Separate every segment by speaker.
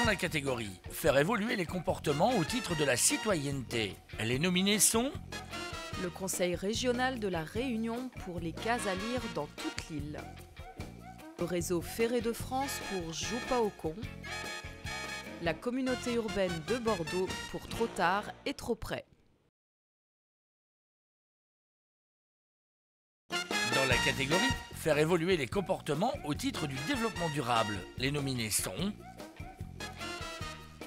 Speaker 1: la catégorie « Faire évoluer les comportements au titre de la citoyenneté », les nominés sont
Speaker 2: le Conseil régional de la Réunion pour les cases à lire dans toute l'île, le réseau ferré de France pour Joupaokon, la communauté urbaine de Bordeaux pour Trop tard et trop près.
Speaker 1: Dans la catégorie « Faire évoluer les comportements au titre du développement durable », les nominés sont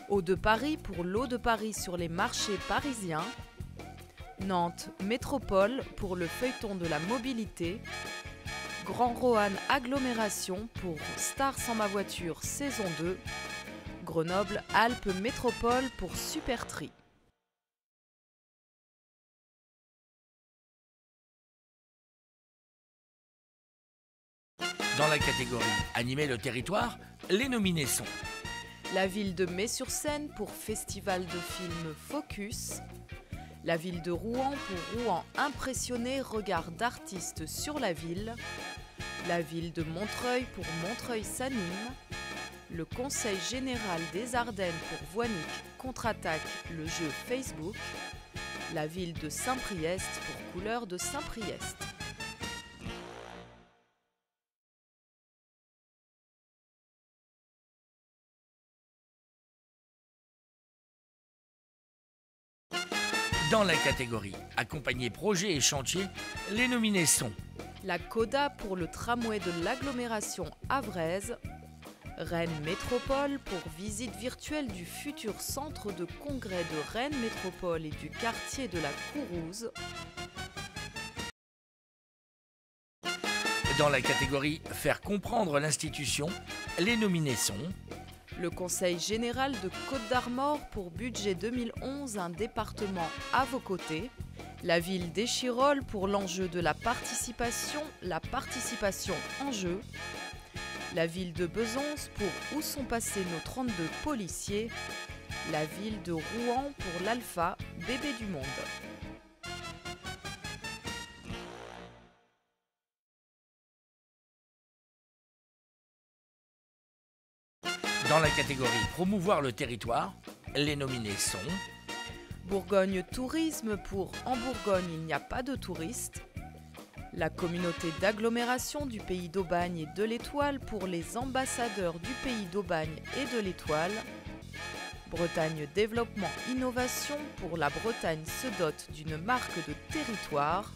Speaker 2: Eau de Paris pour l'eau de Paris sur les marchés parisiens, Nantes Métropole pour le feuilleton de la mobilité, Grand Roanne Agglomération pour Star sans ma voiture saison 2, Grenoble Alpes Métropole pour Super Tri.
Speaker 1: Dans la catégorie « Animer le territoire », les nominés sont
Speaker 2: la ville de Mai-sur-Seine pour Festival de films Focus, la ville de Rouen pour Rouen impressionné, regard d'artistes sur la ville, la ville de Montreuil pour Montreuil s'anime, le Conseil général des Ardennes pour Voinic contre-attaque le jeu Facebook, la ville de Saint-Priest pour Couleurs de Saint-Priest.
Speaker 1: Dans la catégorie « Accompagner projets et chantiers », les nominés sont
Speaker 2: la CODA pour le tramway de l'agglomération havraise, Rennes Métropole pour visite virtuelle du futur centre de congrès de Rennes Métropole et du quartier de la Courouse.
Speaker 1: Dans la catégorie « Faire comprendre l'institution », les nominés sont
Speaker 2: le Conseil général de Côte-d'Armor pour budget 2011, un département à vos côtés, la ville d'Échirolles pour l'enjeu de la participation en jeu, la ville de Besançon pour où sont passés nos 32 policiers, la ville de Rouen pour l'Alpha, bébé du monde.
Speaker 1: Dans la catégorie « Promouvoir le territoire », les nominés sont
Speaker 2: Bourgogne Tourisme pour En Bourgogne il n'y a pas de touristes, la communauté d'agglomération du Pays d'Aubagne et de l'Étoile pour les ambassadeurs du Pays d'Aubagne et de l'Étoile, Bretagne Développement Innovation pour la Bretagne se dote d'une marque de territoire,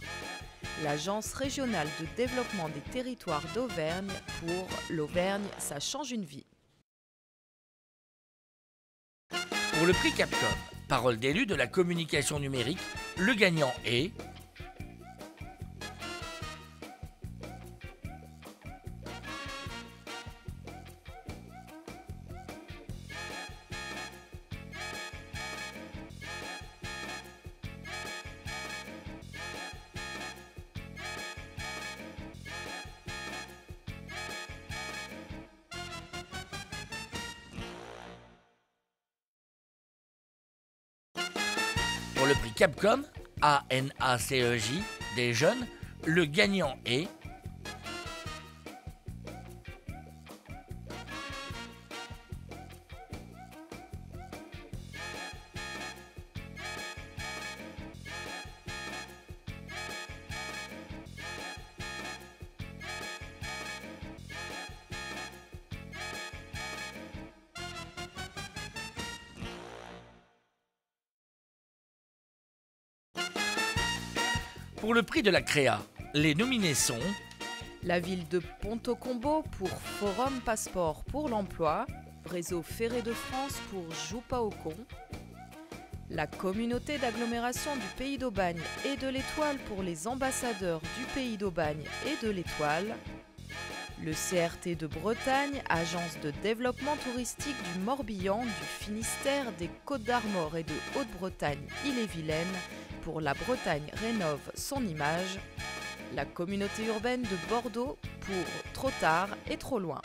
Speaker 2: l'Agence régionale de développement des territoires d'Auvergne pour l'Auvergne, ça change une vie.
Speaker 1: Pour le prix Capcom, parole d'élu de la communication numérique, le gagnant est Pour le prix Capcom, ANACEJ, des jeunes, le gagnant est Pour le prix de la Créa, les nominés sont
Speaker 2: la ville de Ponto-Combo pour Forum Passeport pour l'emploi, réseau ferré de France pour Joupaokon, la communauté d'agglomération du Pays d'Aubagne et de l'Étoile pour les ambassadeurs du Pays d'Aubagne et de l'Étoile, le CRT de Bretagne, agence de développement touristique du Morbihan, du Finistère, des Côtes-d'Armor et de Haute-Bretagne, Ille-et-Vilaine, pour la Bretagne rénove son image, la communauté urbaine de Bordeaux pour Trop tard et trop loin.